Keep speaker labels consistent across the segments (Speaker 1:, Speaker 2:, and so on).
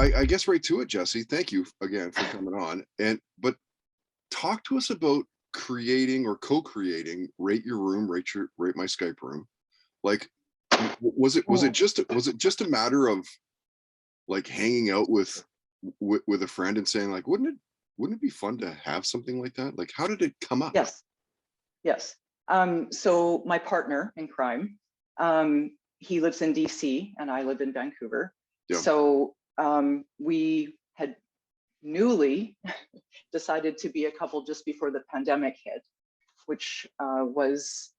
Speaker 1: I guess right to it, Jessie. Thank you again for coming on. But talk to us about creating or co-creating Rate Your Room, Rate My Skype Room. Like, was it just a matter of like hanging out with a friend and saying like, wouldn't it be fun to have something like that? Like, how did it come up?
Speaker 2: Yes. So my partner in crime, he lives in DC and I live in Vancouver.
Speaker 1: Yeah.
Speaker 2: So we had newly decided to be a couple just before the pandemic hit, which was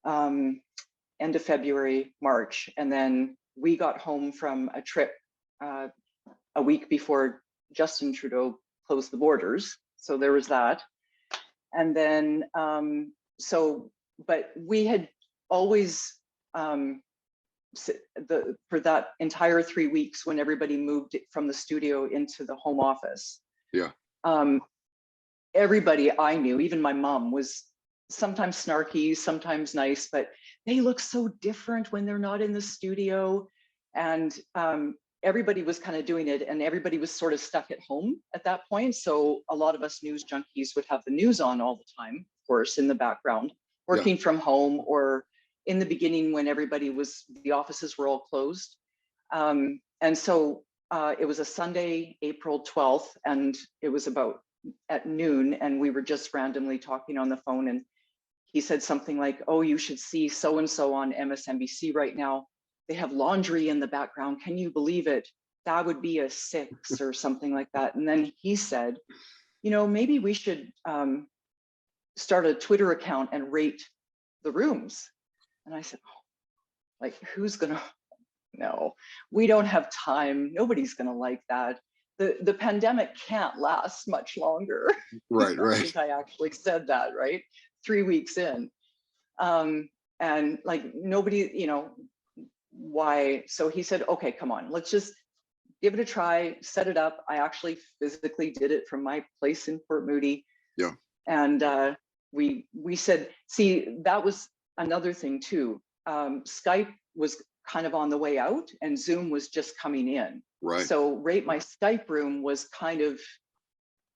Speaker 2: end of February, March. And then we got home from a trip a week before Justin Trudeau closed the borders. So there was that. And then, but we had always, for that entire 3 weeks when everybody moved from the studio into the home office.
Speaker 1: Yeah.
Speaker 2: Everybody I knew, even my mom, was sometimes snarky, sometimes nice, but they look so different when they're not in the studio. And everybody was kind of doing it, and everybody was sort of stuck at home at that point. So a lot of us news junkies would have the news on all the time, of course, in the background, working from home, or in the beginning when the offices were all closed. And so it was a Sunday, April 12th, and it was about at noon, and we were just randomly talking on the phone, and he said something like, "Oh, you should see so-and-so on MSNBC right now. They have laundry in the background. Can you believe it? That would be a 6 or something like that." And then he said, maybe we should start a Twitter account and rate the rooms. And I said, oh, like, who's gonna, no, we don't have time. Nobody's gonna like that. The pandemic can't last much longer.
Speaker 1: Right.
Speaker 2: I think I actually said that, right? 3 weeks in. And like nobody, why? So he said, okay, come on, let's just give it a try, set it up. I actually physically did it from my place in Port Moody.
Speaker 1: Yeah.
Speaker 2: And we said, see, that was another thing too. Skype was kind of on the way out and Zoom was just coming in.
Speaker 1: Right.
Speaker 2: So Rate My Skype Room was kind of,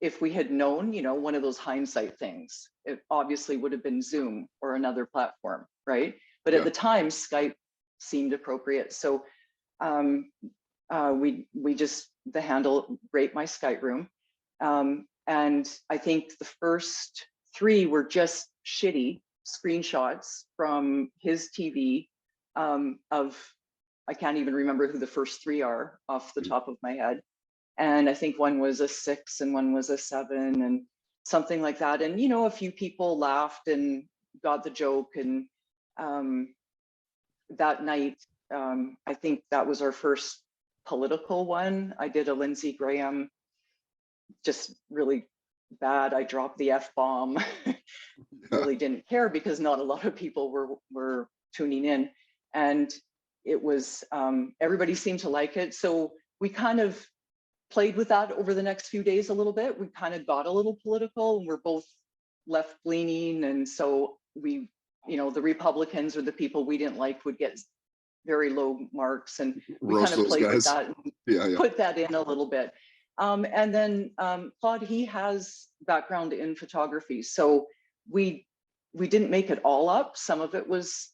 Speaker 2: if we had known, one of those hindsight things, it obviously would have been Zoom or another platform, right? But at the time, Skype seemed appropriate. So we just, the handle Rate My Skype Room. And I think the first 3 were just shitty screenshots from his TV of, I can't even remember who the first 3 are off the top of my head. And I think one was a 6 and one was a 7 and something like that. And, a few people laughed and got the joke. And that night, I think that was our first political one. I did a Lindsey Graham, just really bad. I dropped the F-bomb. Really didn't care because not a lot of people were tuning in. And it was, everybody seemed to like it. So we kind of played with that over the next few days a little bit. We kind of got a little political and we're both left leaning. And so we, the Republicans or the people we didn't like would get very low marks, and we kind of played with that and put that in a little bit. And then Todd, he has background in photography. So we didn't make it all up. Some of it was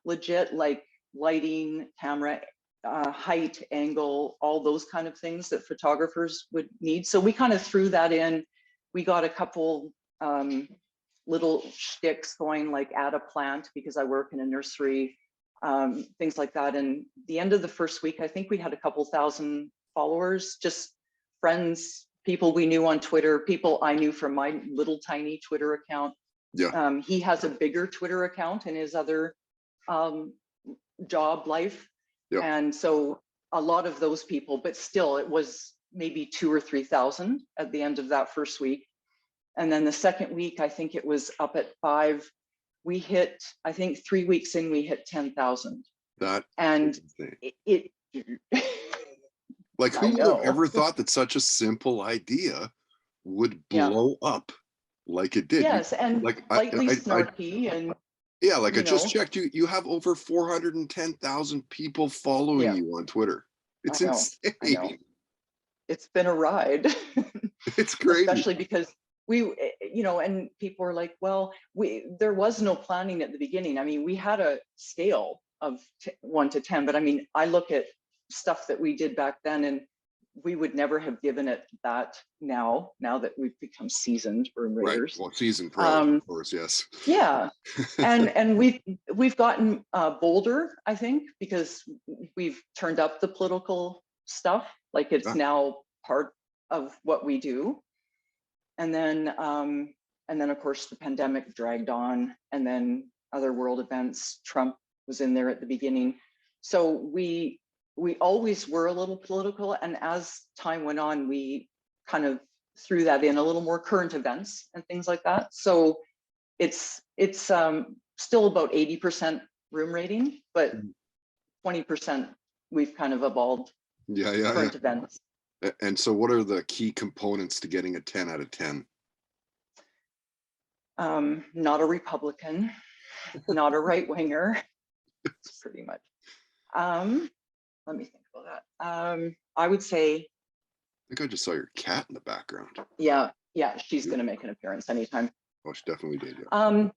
Speaker 2: legit, like lighting, camera, height, angle, all those kind of things that photographers would need. So we kind of threw that in. We got a couple little shticks going, like add a plant because I work in a nursery, things like that. And the end of the first week, I think we had a couple thousand followers, just friends, people we knew on Twitter, people I knew from my little tiny Twitter account. Yeah. He has a bigger Twitter account in his other job life. Yeah. And so a lot of those people, but still it was maybe 2,000 or 3,000 at the end of that first week. And then the second week, I think it was up at 5. We hit, I think 3 weeks in, we hit 10,000.
Speaker 1: That
Speaker 2: and it
Speaker 1: like, who would have ever thought that such a simple idea would blow up like it did?
Speaker 2: Yes, and like slightly snarky and
Speaker 1: yeah, like I just checked, you have over 410,000 people following you on Twitter. It's insane.
Speaker 2: it's been a ride.
Speaker 1: It's crazy.
Speaker 2: Especially because we, and people were like, well, there was no planning at the beginning. I mean, we had a scale of 1 to 10, but I mean, I look at stuff that we did back then, and we would never have given it that now that we've become seasoned room raiders.
Speaker 1: Right. Well, seasoned pro, of course, yes.
Speaker 2: Yeah. And we've gotten bolder, I think, because we've turned up the political stuff. Like it's now part of what we do. And then of course the pandemic dragged on, and then other world events. Trump was in there at the beginning. So we always were a little political, and as time went on, we kind of threw that in a little more current events and things like that. So it's still about 80% room rating, but 20% we've kind of evolved. Current events.
Speaker 1: And so what are the key components to getting a 10 out of 10?
Speaker 2: Not a Republican, not a right winger. It's pretty much. Let me think about that. I would say.
Speaker 1: I think I just saw your cat in the background.
Speaker 2: Yeah, she's going to make an appearance anytime.
Speaker 1: Oh, she definitely did. Yeah.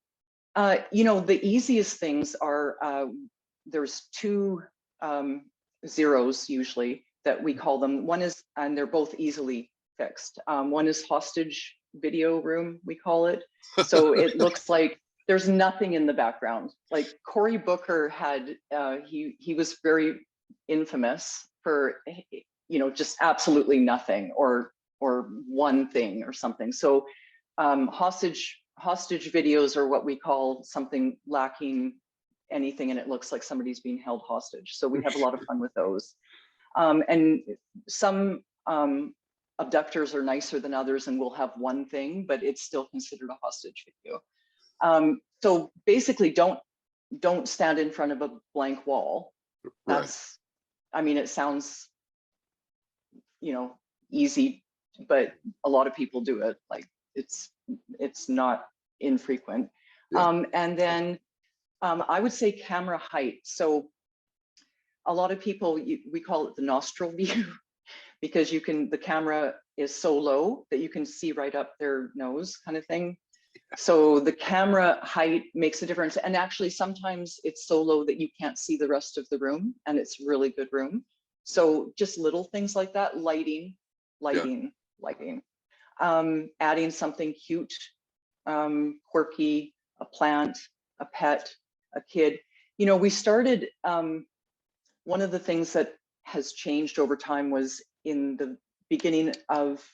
Speaker 2: The easiest things are there's 2 zeros usually that we call them. One is, and they're both easily fixed. One is hostage video room, we call it. So it looks like there's nothing in the background. Like Cory Booker had, he was very infamous for, just absolutely nothing or one thing or something. So hostage videos are what we call something lacking anything, and it looks like somebody's being held hostage. So we have a lot of fun with those. And some abductors are nicer than others and will have one thing, but it's still considered a hostage video. So basically, don't stand in front of a blank wall. That's, I mean, it sounds, easy, but a lot of people do it. Like it's not infrequent.
Speaker 1: Yeah.
Speaker 2: And then I would say camera height. So a lot of people, we call it the nostril view, because the camera is so low that you can see right up their nose, kind of thing. So the camera height makes a difference. And actually sometimes it's so low that you can't see the rest of the room, and it's really good room. So just little things like that, lighting, adding something cute, quirky, a plant, a pet, a kid. We started, one of the things that has changed over time was in the beginning of,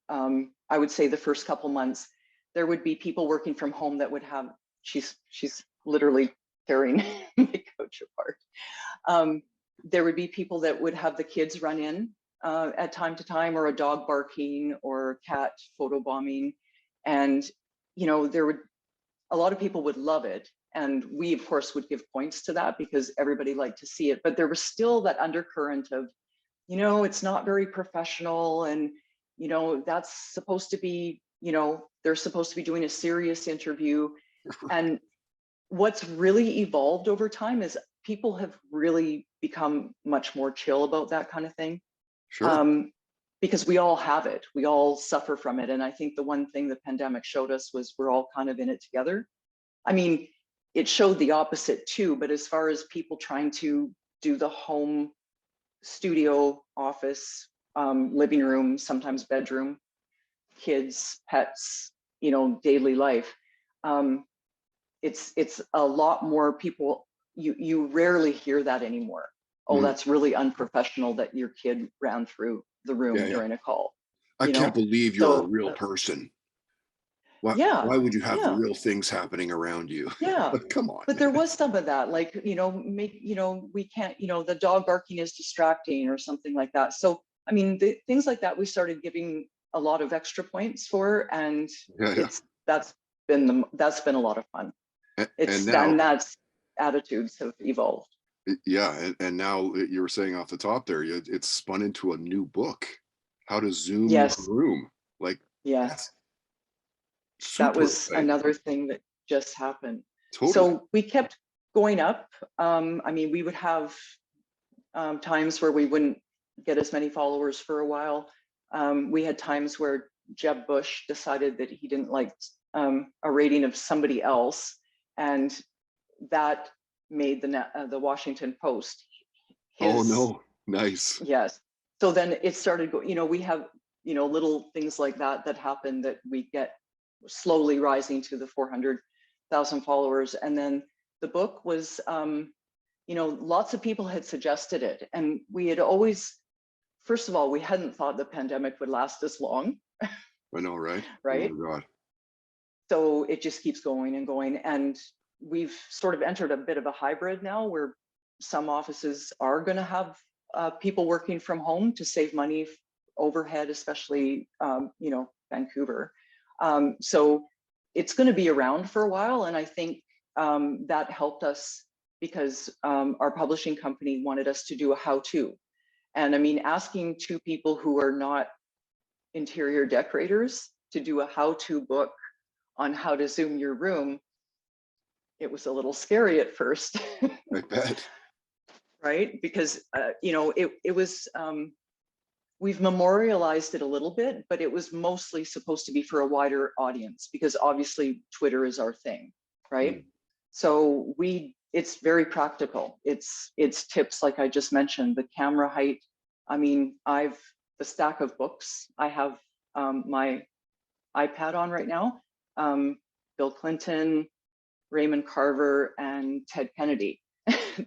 Speaker 2: I would say the first couple months, there would be people working from home that would have, she's literally tearing my couch apart. There would be people that would have the kids run in at time to time, or a dog barking or a cat photobombing. And, a lot of people would love it. And we, of course, would give points to that because everybody liked to see it. But there was still that undercurrent of, it's not very professional. And, that's supposed to be, they're supposed to be doing a serious interview. And what's really evolved over time is people have really become much more chill about that kind of thing.
Speaker 1: Sure.
Speaker 2: Because we all have it, we all suffer from it. And I think the one thing the pandemic showed us was we're all kind of in it together. I mean, it showed the opposite too, but as far as people trying to do the home studio, office, living room, sometimes bedroom, kids, pets, daily life, it's a lot more people, you rarely hear that anymore. Oh, that's really unprofessional that your kid ran through the room during a call.
Speaker 1: I can't believe you're a real person. Why would you have real things happening around you?
Speaker 2: Yeah.
Speaker 1: Come on.
Speaker 2: But there was some of that, like, we can't, the dog barking is distracting or something like that. So, I mean, things like that, we started giving a lot of extra points for, and that's been a lot of fun. And that's attitudes have evolved.
Speaker 1: Yeah, and now you were saying off the top there, it's spun into a new book, How to Zoom Your Room. Like,
Speaker 2: that was another thing that just happened.
Speaker 1: Totally.
Speaker 2: So we kept going up. I mean, we would have times where we wouldn't get as many followers for a while. We had times where Jeb Bush decided that he didn't like a rating of somebody else, and that made the Washington Post
Speaker 1: Oh
Speaker 2: his.
Speaker 1: no, nice.
Speaker 2: Yes. So then it started going, you know, we have, you know, little things like that that happen that we get slowly rising to the 400,000 followers. And then the book was, you know, lots of people had suggested it. And we had always, first of all, we hadn't thought the pandemic would last this long.
Speaker 1: I know, right?
Speaker 2: Right.
Speaker 1: Oh my God.
Speaker 2: So it just keeps going and going. And we've sort of entered a bit of a hybrid now where some offices are going to have people working from home to save money overhead, especially, you know, Vancouver. So it's going to be around for a while. And I think that helped us because our publishing company wanted us to do a how-to. And I mean, asking two people who are not interior decorators to do a how-to book on how to Zoom your room, it was a little scary at first.
Speaker 1: I bet.
Speaker 2: Right? Because, you know, it was, we've memorialized it a little bit, but it was mostly supposed to be for a wider audience because obviously Twitter is our thing, right?
Speaker 1: Mm.
Speaker 2: So it's very practical. It's tips like I just mentioned, the camera height. I mean, the stack of books I have my iPad on right now, Bill Clinton, Raymond Carver, and Ted Kennedy,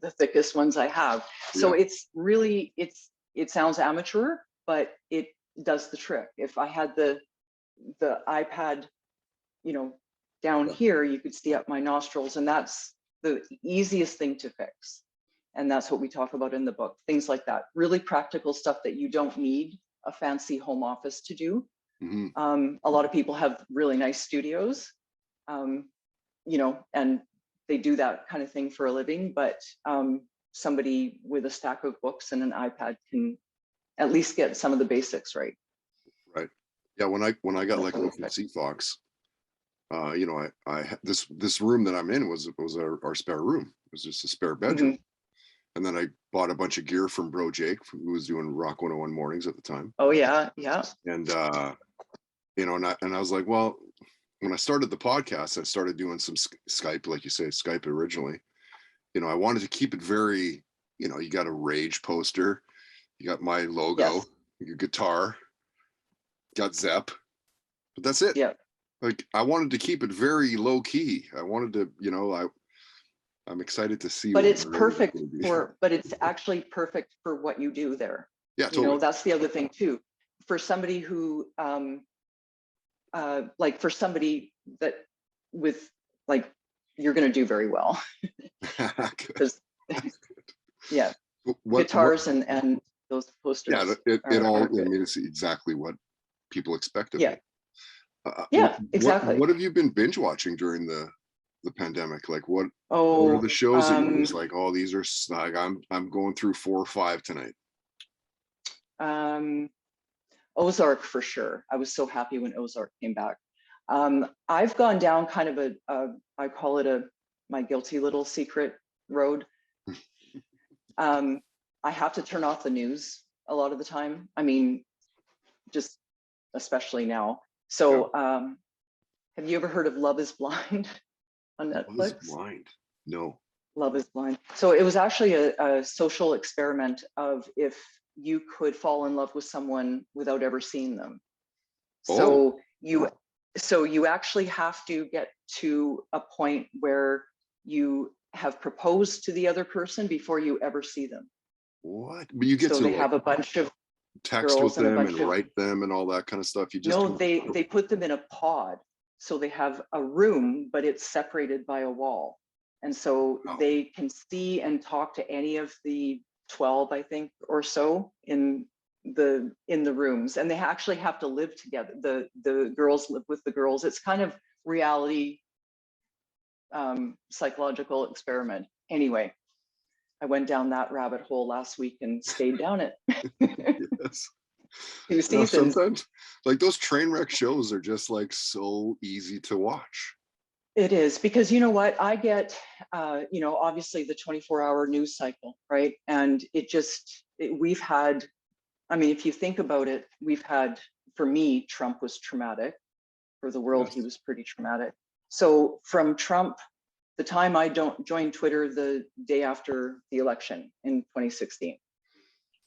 Speaker 2: the thickest ones I have. So
Speaker 1: Yeah.
Speaker 2: it's really, it sounds amateur, but it does the trick. If I had the iPad, you know, down here, you could see up my nostrils, and that's the easiest thing to fix. And that's what we talk about in the book, things like that, really practical stuff that you don't need a fancy home office to do.
Speaker 1: Mm-hmm.
Speaker 2: A lot of people have really nice studios, you know, and they do that kind of thing for a living, but somebody with a stack of books and an iPad can at least get some of the basics right.
Speaker 1: Right. Yeah. When I got let go from CFOX, you know, this room that I'm in was our spare room. It was just a spare bedroom. Mm-hmm. And then I bought a bunch of gear from Bro Jake, who was doing Rock 101 mornings at the time.
Speaker 2: Oh yeah, yeah.
Speaker 1: And you know, and I was like, well, when I started the podcast, I started doing some Skype, like you say, Skype originally. You know, I wanted to keep it very, you know, you got a Rage poster, you got my logo, yes. Your guitar, got Zepp, but that's it.
Speaker 2: Yeah.
Speaker 1: Like I wanted to keep it very low key. I wanted to, you know, I'm excited to see.
Speaker 2: But it's perfect but it's actually perfect for what you do there.
Speaker 1: Yeah, totally.
Speaker 2: You know, that's the other thing too. For somebody who, like for somebody that with like, you're going to do very well. Because yeah, guitars and those posters.
Speaker 1: Yeah, it all, I mean, it's exactly what people expect of me.
Speaker 2: Yeah, exactly.
Speaker 1: What have you been binge watching during the pandemic? Like what are the shows that you're just like, oh, these are like I'm going through 4 or 5 tonight?
Speaker 2: Ozark for sure. I was so happy when Ozark came back. I've gone down kind of I call it my guilty little secret road. I have to turn off the news a lot of the time. I mean, just especially now. So have you ever heard of Love is Blind on Netflix?
Speaker 1: Love is Blind? No.
Speaker 2: Love is Blind. So it was actually a social experiment of if you could fall in love with someone without ever seeing them. So you actually have to get to a point where you have proposed to the other person before you ever see them.
Speaker 1: What? But you get to
Speaker 2: they have a bunch of
Speaker 1: text with them and write them and all that kind of stuff. You just
Speaker 2: they put them in a pod. So they have a room, but it's separated by a wall. And so they can see and talk to any of the 12, I think, or so in the rooms. And they actually have to live together. The girls live with the girls. It's kind of reality psychological experiment. Anyway, I went down that rabbit hole last week and stayed down it.
Speaker 1: Yes.
Speaker 2: 2 seasons.
Speaker 1: Sometimes like those train wreck shows are just like so easy to watch.
Speaker 2: It is, because you know what, I get, you know, obviously the 24-hour news cycle, right? And we've had I mean, if you think about it, we've had, for me, Trump was traumatic. For the world,
Speaker 1: Yes.
Speaker 2: he was pretty traumatic. So from Trump, the time I joined Twitter the day after the election in 2016.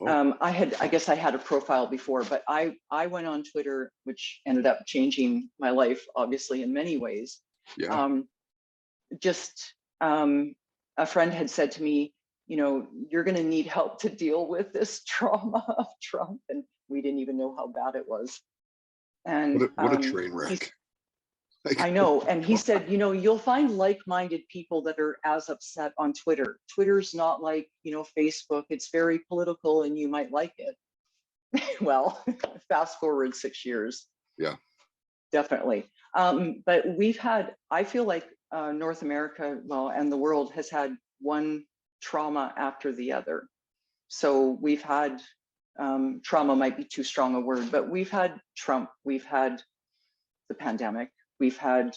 Speaker 1: Oh.
Speaker 2: I guess I had a profile before, but I went on Twitter, which ended up changing my life, obviously, in many ways.
Speaker 1: Yeah.
Speaker 2: A friend had said to me, you know, you're going to need help to deal with this trauma of Trump. And we didn't even know how bad it was. And
Speaker 1: What a train wreck.
Speaker 2: I know. And he said, you know, you'll find like-minded people that are as upset on Twitter. Twitter's not like, you know, Facebook. It's very political and you might like it. Well, fast forward 6 years.
Speaker 1: Yeah.
Speaker 2: Definitely. But we've had, I feel like North America, well, and the world has had one trauma after the other. So we've had, trauma might be too strong a word, but we've had Trump, we've had the pandemic, we've had,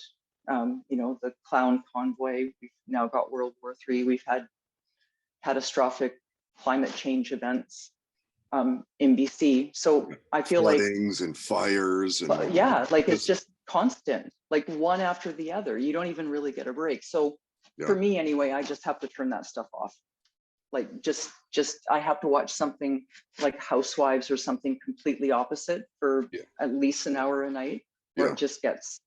Speaker 2: you know, the clown convoy, we've now got World War III, we've had catastrophic climate change events in BC. So I feel like
Speaker 1: floodings and fires and
Speaker 2: yeah, like it's just constant, like one after the other. You don't even really get a break. So for me anyway, I just have to turn that stuff off. Like just I have to watch something like Housewives or something completely opposite for at least an hour a night, or it just gets.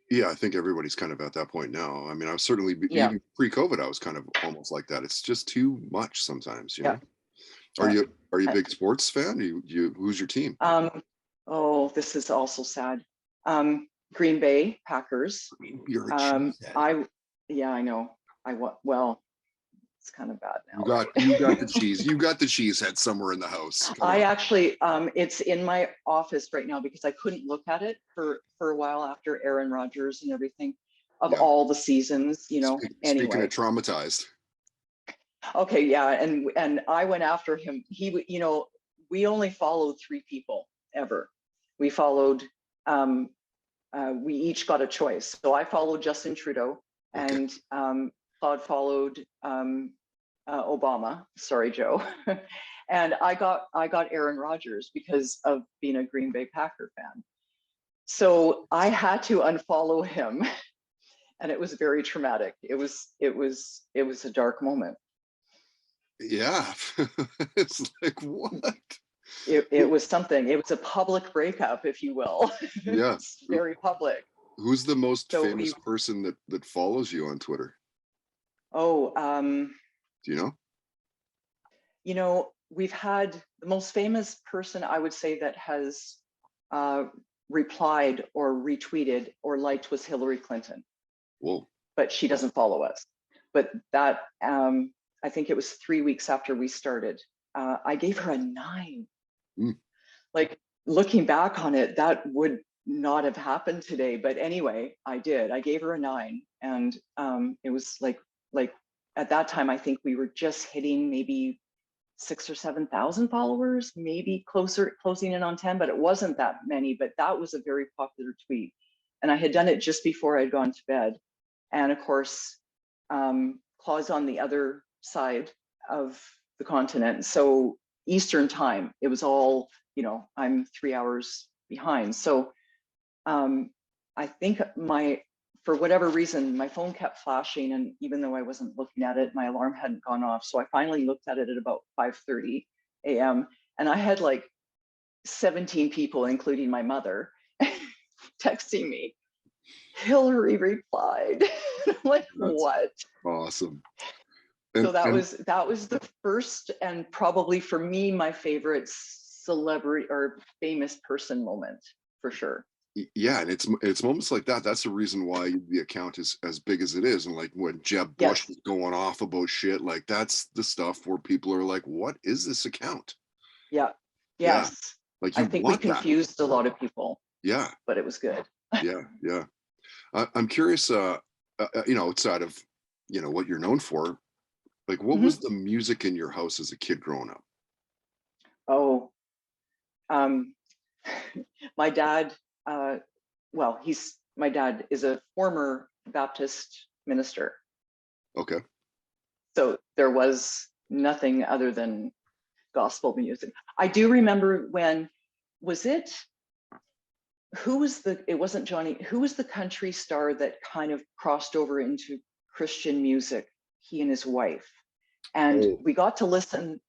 Speaker 1: Yeah, I think everybody's kind of at that point now. I mean, I was certainly even pre-COVID, I was kind of almost like that. It's just too much sometimes, you know. Are you a big sports fan? Who's your team?
Speaker 2: Oh, this is also sad. Green Bay Packers.
Speaker 1: You're a cheesehead.
Speaker 2: I know. Well, it's kind of bad now.
Speaker 1: You got the cheese. You got the cheesehead somewhere in the house.
Speaker 2: I actually, it's in my office right now because I couldn't look at it for a while after Aaron Rodgers and everything of all the seasons, you know.
Speaker 1: Speaking of traumatized.
Speaker 2: Okay, yeah, and I went after him. He, you know, we only followed 3 people ever. We followed. We each got a choice. So I followed Justin Trudeau, and Claude followed Obama. Sorry, Joe. And I got Aaron Rodgers because of being a Green Bay Packer fan. So I had to unfollow him, and it was very traumatic. It was a dark moment.
Speaker 1: Yeah. It's like, what?
Speaker 2: It was something. It was a public breakup, if you will.
Speaker 1: Yeah.
Speaker 2: It's very public.
Speaker 1: Who's the most famous person that follows you on Twitter?
Speaker 2: Oh,
Speaker 1: do you know?
Speaker 2: You know, we've had the most famous person, I would say, that has replied or retweeted or liked was Hillary Clinton.
Speaker 1: Whoa.
Speaker 2: But she doesn't follow us. But that, I think it was 3 weeks after we started, I gave her a 9. Like, looking back on it, that would not have happened today. But anyway, I did. I gave her a 9. And it was like at that time, I think we were just hitting maybe 6,000 or 7,000 followers, maybe closing in on 10, but it wasn't that many. But that was a very popular tweet. And I had done it just before I'd gone to bed. And of course, Claude's on the other side of the continent. So Eastern time, it was all, you know, I'm 3 hours behind. So I think for whatever reason, my phone kept flashing. And even though I wasn't looking at it, my alarm hadn't gone off. So I finally looked at it at about 5:30 a.m. And I had like 17 people, including my mother, texting me. Hillary replied. Like, what?
Speaker 1: Awesome.
Speaker 2: So that was the first, and probably for me, my favorite celebrity or famous person moment, for sure.
Speaker 1: Yeah, and it's moments like that. That's the reason why the account is as big as it is. And like when Jeb Bush was going off about shit, like that's the stuff where people are like, "What is this account?"
Speaker 2: Yeah. Yes.
Speaker 1: Yeah. Like
Speaker 2: I think we confused a lot of people.
Speaker 1: Yeah.
Speaker 2: But it was good.
Speaker 1: Yeah. I'm curious. You know, outside of what you're known for, like what was the music in your house as a kid growing up?
Speaker 2: Oh, my dad. My dad is a former Baptist minister.
Speaker 1: Okay.
Speaker 2: So there was nothing other than gospel music. I do remember when, it wasn't Johnny, who was the country star that kind of crossed over into Christian music, he and his wife? And we got to listen.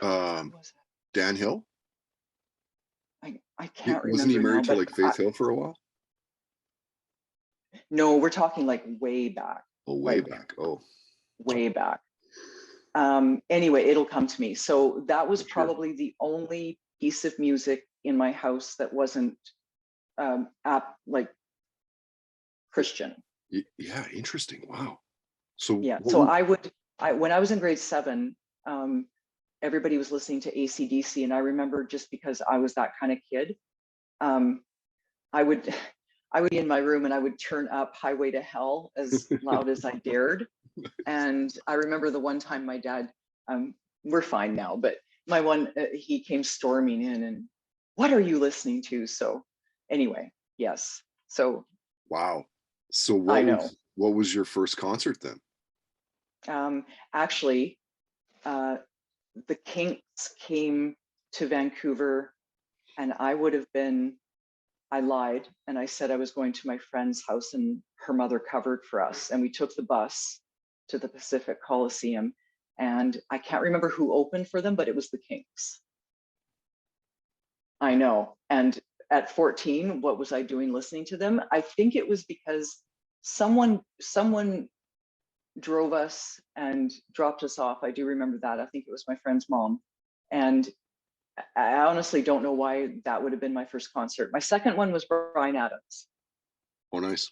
Speaker 1: Dan Hill?
Speaker 2: I can't remember.
Speaker 1: Wasn't he married
Speaker 2: now,
Speaker 1: to like Faith Hill for a while?
Speaker 2: No, we're talking like way back.
Speaker 1: Oh, way back. Oh.
Speaker 2: Way back. Anyway, it'll come to me. So that was probably the only piece of music in my house that wasn't like Christian.
Speaker 1: Yeah, interesting. Wow. So
Speaker 2: yeah, so when I was in grade 7, everybody was listening to AC/DC, and I remember, just because I was that kind of kid, I would be in my room and I would turn up Highway to Hell as loud as I dared. And I remember the one time my dad, we're fine now, but he came storming in and, "What are you listening to?" So anyway, yes. So
Speaker 1: wow. So what was your first concert then?
Speaker 2: Actually, the Kinks came to Vancouver, and I lied, and I said I was going to my friend's house, and her mother covered for us, and we took the bus to the Pacific Coliseum, and I can't remember who opened for them, but it was the Kinks. I know. And at 14, what was I doing listening to them? I think it was because someone drove us and dropped us off. I do remember that. I think it was my friend's mom. And I honestly don't know why that would have been my first concert. My second one was Bryan Adams.
Speaker 1: Oh, nice.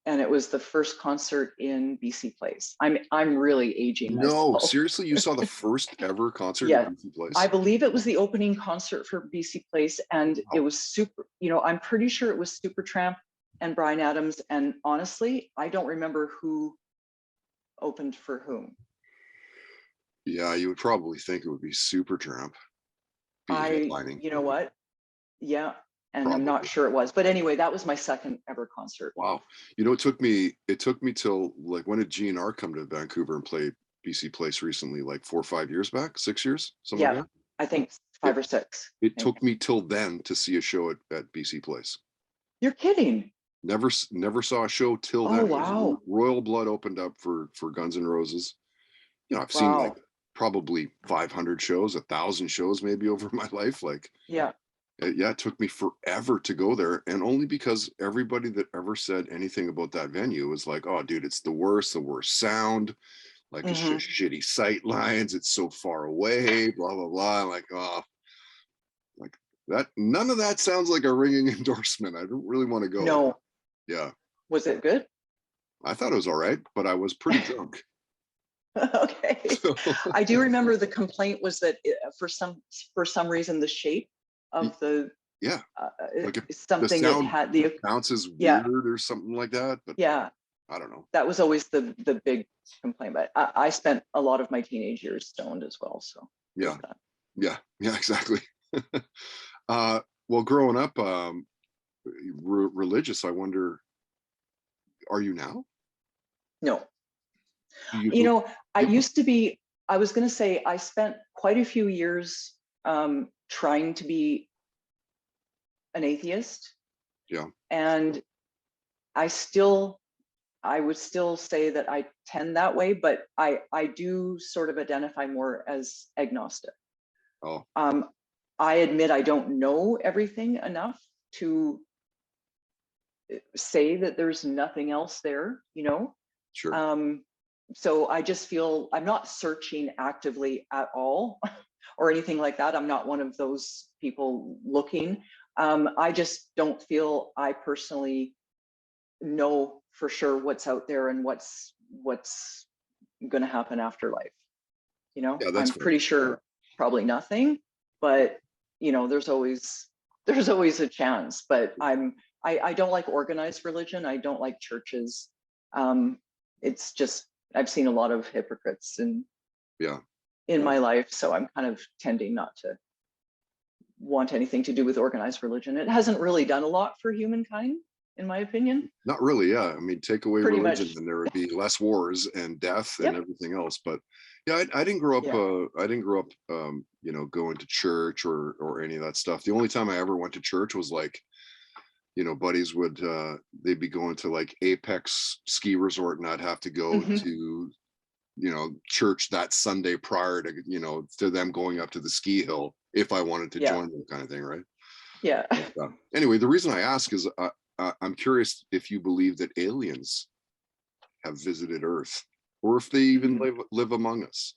Speaker 2: And it was the first concert in BC Place. I'm really aging
Speaker 1: No,
Speaker 2: myself.
Speaker 1: seriously, you saw the first ever concert
Speaker 2: Yeah,
Speaker 1: in BC Place?
Speaker 2: I believe it was the opening concert for BC Place, and it was super, I'm pretty sure it was Supertramp and Bryan Adams. And honestly, I don't remember who opened for whom.
Speaker 1: Yeah, you would probably think it would be Supertramp. Headlining.
Speaker 2: You know what? Yeah. And
Speaker 1: Probably.
Speaker 2: I'm not sure it was, but anyway, that was my second ever concert.
Speaker 1: Wow. It took me till, like, when did GNR come to Vancouver and play BC Place recently? Like 4 or 5 years back, 6 years, something like that?
Speaker 2: I think 5 or 6.
Speaker 1: It took me till then to see a show at BC Place.
Speaker 2: You're kidding.
Speaker 1: Never saw a show till then.
Speaker 2: Oh, wow.
Speaker 1: Royal Blood opened up for Guns N' Roses. I've seen like probably 500 shows, 1,000 shows maybe over my life. Like, it took me forever to go there, and only because everybody that ever said anything about that venue was like, "Oh, dude, it's the worst sound, like it's just shitty sight lines, it's so far away, blah blah blah." I'm like, oh, like that. None of that sounds like a ringing endorsement. I don't really want to go.
Speaker 2: No.
Speaker 1: Yeah.
Speaker 2: Was it good?
Speaker 1: I thought it was all right, but I was pretty drunk.
Speaker 2: Okay. I do remember the complaint was that for some reason the shape of the
Speaker 1: like
Speaker 2: something
Speaker 1: the sound,
Speaker 2: it had the
Speaker 1: bounces weird or something like that. But I don't know. That
Speaker 2: was always the big complaint. But I spent a lot of my teenage years stoned as well. So
Speaker 1: yeah, exactly. Well, growing up religious, I wonder, are you now?
Speaker 2: No. I used to be. I was going to say I spent quite a few years trying to be an atheist. Yeah. And I would still say that I tend that way, but I do sort of identify more as agnostic. Oh. I admit I don't know everything enough to say that there's nothing else there, Sure. So I just feel I'm not searching actively at all or anything like that. I'm not one of those people looking. I just don't feel I personally know for sure what's out there and what's going to happen after life. I'm pretty sure probably nothing, but there's always a chance. But I don't like organized religion. I don't like churches. It's just I've seen a lot of hypocrites in my life, so I'm kind of tending not to want anything to do with organized religion. It hasn't really done a lot for humankind. in my opinion.
Speaker 1: Not really, yeah. I mean, take away
Speaker 2: Pretty
Speaker 1: religion,
Speaker 2: much.
Speaker 1: and there would be less wars and death and
Speaker 2: Yep.
Speaker 1: everything else. But yeah, I didn't grow up.
Speaker 2: Yeah.
Speaker 1: I didn't grow up, going to church or any of that stuff. The only time I ever went to church was like, buddies would they'd be going to like Apex ski resort, and I'd have to go
Speaker 2: Mhm.
Speaker 1: to church that Sunday prior to to them going up to the ski hill if I wanted to
Speaker 2: Yeah.
Speaker 1: join them, kind of thing, right?
Speaker 2: Yeah.
Speaker 1: But, anyway, the reason I ask is I'm curious if you believe that aliens have visited Earth, or if they even
Speaker 2: Mhm.
Speaker 1: live among us.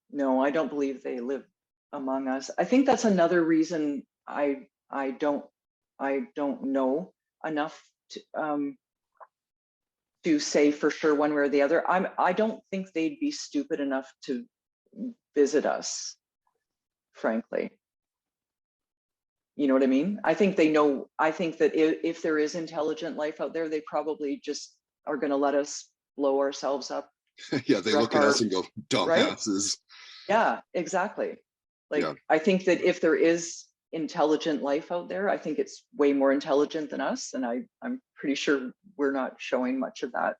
Speaker 2: No, I don't believe they live among us. I think that's another reason I don't know enough to say for sure one way or the other. I don't think they'd be stupid enough to visit us, frankly. You know what I mean? I think they know. I think that if there is intelligent life out there, they probably just are going to let us blow ourselves up.
Speaker 1: Yeah, they look at us and go,
Speaker 2: right?
Speaker 1: dumbasses.
Speaker 2: Yeah, exactly. Like,
Speaker 1: Yeah.
Speaker 2: I think that if there is intelligent life out there, I think it's way more intelligent than us. And I'm pretty sure we're not showing much of that.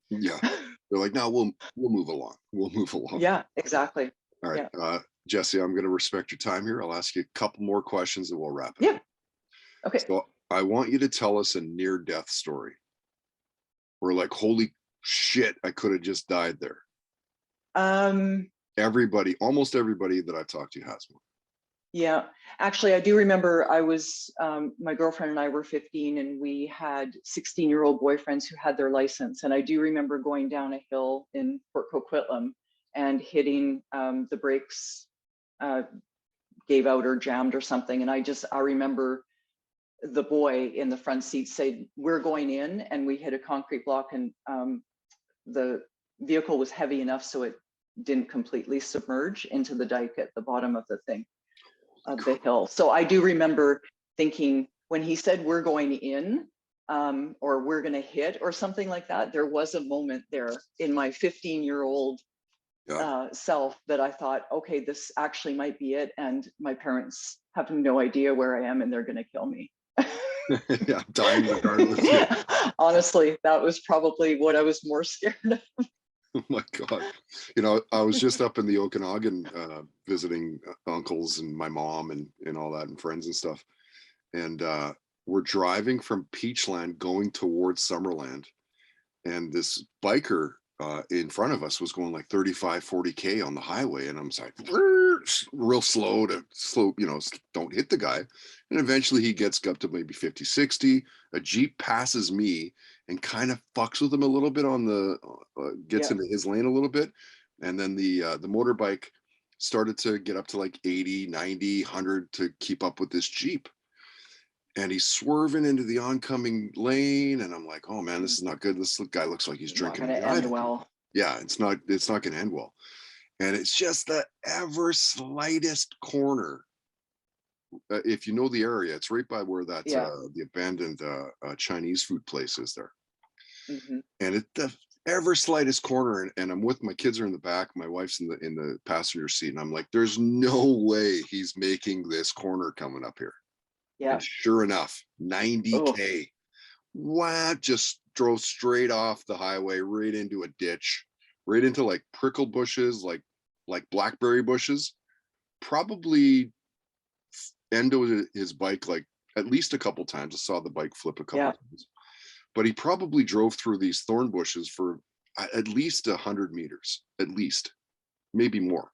Speaker 1: Yeah. They're like, no, we'll move along. We'll move along.
Speaker 2: Yeah, exactly.
Speaker 1: All right.
Speaker 2: Yeah.
Speaker 1: Jesse, I'm going to respect your time here. I'll ask you a couple more questions and we'll wrap it
Speaker 2: Yeah.
Speaker 1: up.
Speaker 2: Okay.
Speaker 1: So I want you to tell us a near-death story. We're like, holy shit, I could have just died there. Almost everybody that I've talked to has one.
Speaker 2: Yeah, actually, I do remember my girlfriend and I were 15 and we had 16-year-old boyfriends who had their license. And I do remember going down a hill in Port Coquitlam and hitting the brakes, gave out or jammed or something. And I remember the boy in the front seat say, "We're going in," and we hit a concrete block, and the vehicle was heavy enough so it didn't completely submerge into the dike at the bottom of the thing, of the hill. So I do remember thinking when he said we're going in, or we're going to hit or something like that, there was a moment there in my 15-year-old self that I thought, okay, this actually might be it. And my parents have no idea where I am and they're going to kill me.
Speaker 1: Yeah, I'm dying regardless.
Speaker 2: Honestly, that was probably what I was more scared of.
Speaker 1: Oh my God. I was just up in the Okanagan visiting uncles and my mom and all that, and friends and stuff. And we're driving from Peachland going towards Summerland. And this biker in front of us was going like 35, 40K on the highway. And I'm like, real slow, don't hit the guy. And eventually he gets up to maybe 50, 60. A Jeep passes me and kind of fucks with him a little bit on the, gets into his lane a little bit. And then the motorbike started to get up to like 80, 90, 100 to keep up with this Jeep. And he's swerving into the oncoming lane, and I'm like, "Oh man, this is not good. This guy looks like he's drinking and driving."
Speaker 2: Well.
Speaker 1: Yeah, it's not going to end well. And it's just the ever slightest corner. If you know the area, it's right by where that the abandoned Chinese food place is there. Mm-hmm. And it's the ever slightest corner, and I'm with my kids are in the back, my wife's in the passenger seat, and I'm like, "There's no way he's making this corner coming up here."
Speaker 2: Yeah.
Speaker 1: And sure enough, 90K. Wow, just drove straight off the highway, right into a ditch, right into like prickle bushes, like blackberry bushes. Probably endoed his bike like at least a couple times. I saw the bike flip a couple times. But he probably drove through these thorn bushes for at least 100 meters, at least, maybe more.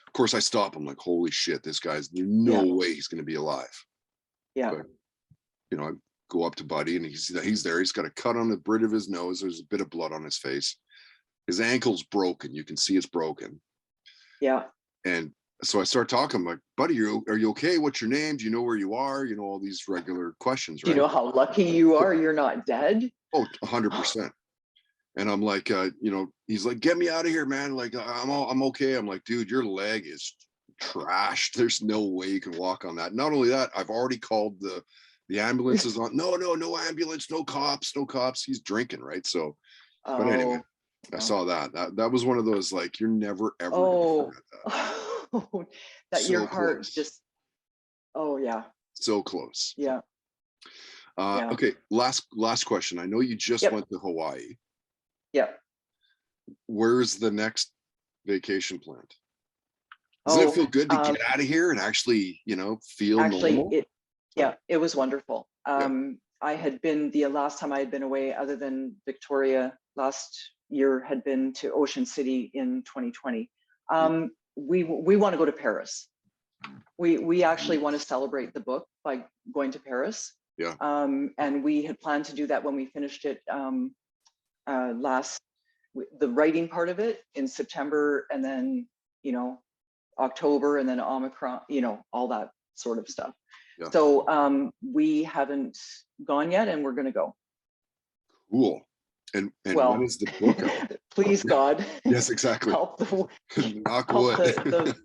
Speaker 1: Of course, I stop. I'm like, holy shit, this guy's no way he's going to be alive.
Speaker 2: Yeah.
Speaker 1: But, I go up to Buddy and he's there. He's got a cut on the bridge of his nose. There's a bit of blood on his face. His ankle's broken. You can see it's broken.
Speaker 2: Yeah.
Speaker 1: And so I start talking. I'm like, "Buddy, are you okay? What's your name? Do you know where you are?" All these regular questions, right?
Speaker 2: Do you know how lucky you are you're not dead?
Speaker 1: Oh, 100%. And I'm like, he's like, "Get me out of here, man. Like, I'm okay." I'm like, "Dude, your leg is trashed. There's no way you can walk on that." Not only that, I've already called the ambulance is on. No ambulance, no cops. He's drinking, right? So, but anyway, I saw that was one of those, like, you're never ever gonna forget that.
Speaker 2: That
Speaker 1: So
Speaker 2: your heart
Speaker 1: close.
Speaker 2: just,
Speaker 1: so close.
Speaker 2: Yeah. Yeah.
Speaker 1: Okay, last question. I know you just went to Hawaii.
Speaker 2: Yep.
Speaker 1: Where's the next vacation planned? Does it feel good to get out of here and actually, feel normal?
Speaker 2: It was wonderful. I had been, the last time I had been away other than Victoria last year had been to Ocean City in 2020. We want to go to Paris. We actually want to celebrate the book by going to Paris.
Speaker 1: Yeah.
Speaker 2: And we had planned to do that when we finished it the writing part of it in September, and then, October, and then Omicron, all that sort of stuff. Yeah. So we haven't gone yet, and we're going to go.
Speaker 1: Cool. And when is the book out?
Speaker 2: Please, God.
Speaker 1: Yes, exactly.
Speaker 2: Help
Speaker 1: Knock wood.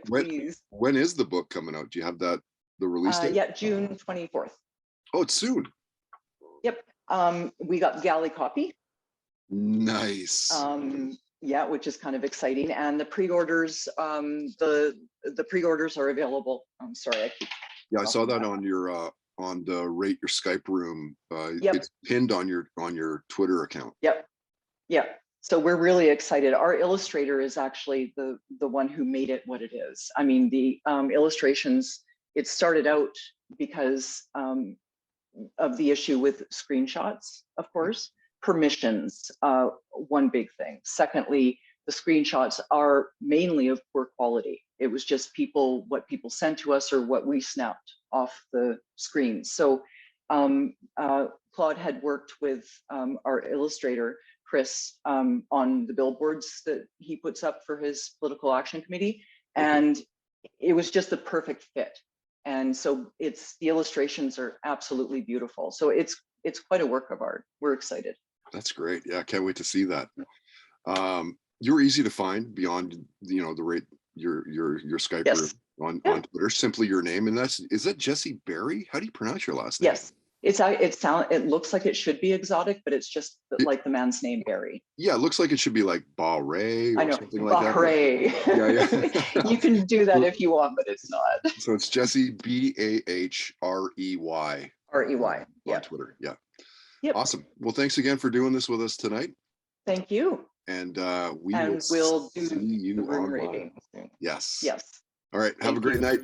Speaker 2: Please.
Speaker 1: When is the book coming out? Do you have the release date?
Speaker 2: Yeah, June 24th.
Speaker 1: Oh, it's soon.
Speaker 2: Yep. We got galley copy.
Speaker 1: Nice.
Speaker 2: Yeah, which is kind of exciting. And the pre-orders, the pre-orders are available. I'm sorry,
Speaker 1: I saw that on your on the Rate Your Skype Room. It's pinned on your Twitter account.
Speaker 2: Yep. Yeah. So we're really excited. Our illustrator is actually the one who made it what it is. I mean, the illustrations, it started out because of the issue with screenshots, of course. Permissions, one big thing. Secondly, the screenshots are mainly of poor quality. It was just what people sent to us or what we snapped off the screen. So Claude had worked with our illustrator, Chris, on the billboards that he puts up for his political action committee. And it was just the perfect fit. And so the illustrations are absolutely beautiful. So it's quite a work of art. We're excited.
Speaker 1: That's great. Yeah, I can't wait to see that. You're easy to find beyond, the Rate your Skype room on Twitter. Simply your name, and is that Jessie Bahrey? How do you pronounce your last name?
Speaker 2: Yes, it looks like it should be exotic, but it's just like the man's name, Bahrey.
Speaker 1: Yeah, it looks like it should be like Bahrey or something like that.
Speaker 2: Bahrey. Yeah. You can do that if you want, but it's not.
Speaker 1: So it's Jessie Bahrey.
Speaker 2: REY.
Speaker 1: On Twitter. Yeah.
Speaker 2: Yep.
Speaker 1: Awesome. Well, thanks again for doing this with us tonight.
Speaker 2: Thank you.
Speaker 1: And we'll see you online. Yes.
Speaker 2: Yes.
Speaker 1: All right. Have a great night.